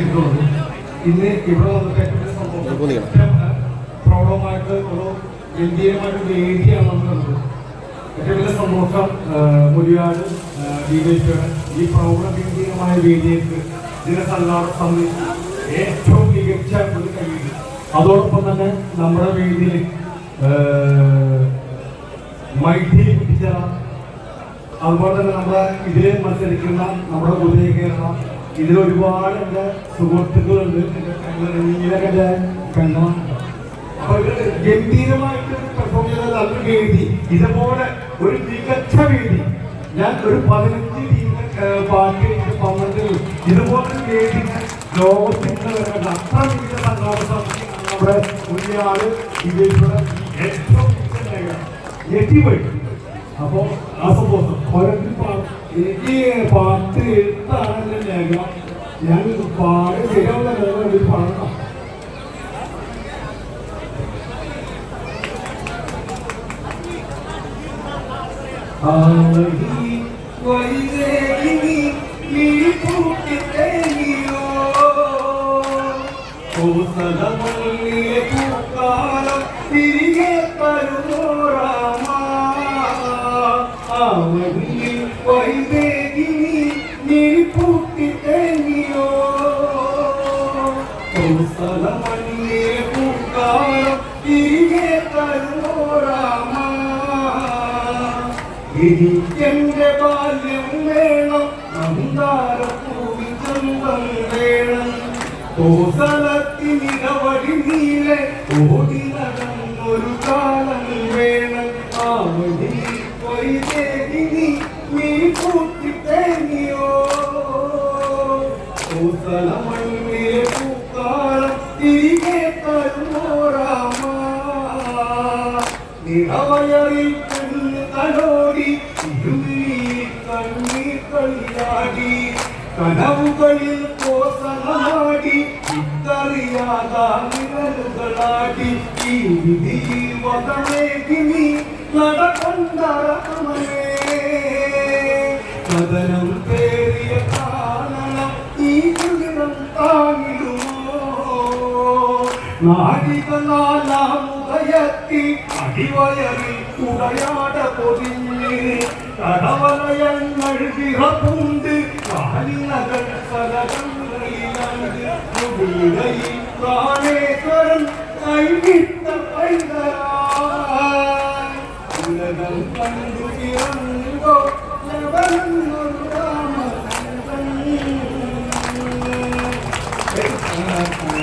ചെയ്തിട്ടുള്ളത്. ഇന്ന് ഇവിടെ വന്നിട്ട് ഏറ്റവും സംഭവം പ്രൗഢമായിട്ട് ഒരു ഗംഭീരമായിട്ട് വേദിയാണ് നമ്മൾ കണ്ടത്. ഏറ്റവും വലിയ സന്തോഷം മുരിയാട് ഡിവൈഎസ്പിയുടെ ഈ പ്രൗഢ ഗംഭീരമായ വേദിയേക്ക് ഇതിനെ സംബന്ധിച്ച് ഏറ്റവും മികച്ച ഒരു കഴിവ്. അതോടൊപ്പം തന്നെ നമ്മുടെ വേദിയിൽ മൈത്രി കുട്ടിച്ചേറ, അതുപോലെ തന്നെ നമ്മുടെ ഇതിൽ മത്സരിക്കുന്ന നമ്മുടെ ഉദയ കേരള, ഇതിലൊരുപാട് എൻ്റെ സുഹൃത്തുക്കളുണ്ട്, എൻ്റെ പെണ്ണുണ്ട്. അപ്പൊ ഇത് ഗംഭീരമായിട്ട് പെർഫോം ചെയ്ത നല്ലൊരു വേദി, ഇതുപോലെ ഒരു മികച്ച വേദി ഞാൻ ഒരു 15 ടീം പാട്ട് 12 ഇതുപോലൊരു വേദി ലോകത്തിന് വരുന്നുണ്ട്. അത്ര മികച്ച സംഘാടക സമിതി നമ്മുടെ മുന്നിയാള് വിജയിച്ചത് ഏറ്റവും ഞെട്ടിപ്പോയി. അപ്പോ ആ സംഭവം എനിക്ക് പാട്ട് എഴുത്താണല്ലോ ലേഖ, ഞാൻ പാട് ശരിയാവുന്ന പാടണം. പൂക്കാലം തിരികെ തരുമോറാമ വൈദേഹിനി നീ പൂട്ടി തേങ്ങിയോ സ്ഥലമണിയെ പൂക്കാലം തിരികെ തരുമോറാമ എനിക്കെന്റെ ബാല്യം വേണം, മന്ദാരപ്പൂവിൻ ചന്തം വേണം, കോസലത്തിനിടവഴി നീലെ ഓടി നടന്നൊരു കാലം വേണം. ആവണി വൈദേഹിനി നീ പൂട്ടി തേങ്ങിയോ കോസലമണ്ണിലെ പൂക്കാലം തിരികെ തരുമോറാമ നിറവയറിൽ തലോടി കണ്ണീർ കളിയാടി കനവുകളിൽ കോസലമാടി ഇത്തറിയാതാടി ഈ വിധിയിൽ വകമേകിനി നടകൊണ്ടറമേ കഥനം പേറിയ കാണണം ഈ കുളിരം താങ്ങിടുമോ നാടികളാലാമുഖയത്തി അടിവയറിൽ ഉടയാട പൊതിഞ്ഞ് കടവലയങ്ങൾ വിറപ്പുണ്ട് കാലിനകൾ സലകങ്ങളിലണ്ട് പ്രാണേശ്വരൻ കൈവിട്ട പൈതരാ കണ്ടു പിറന്നോ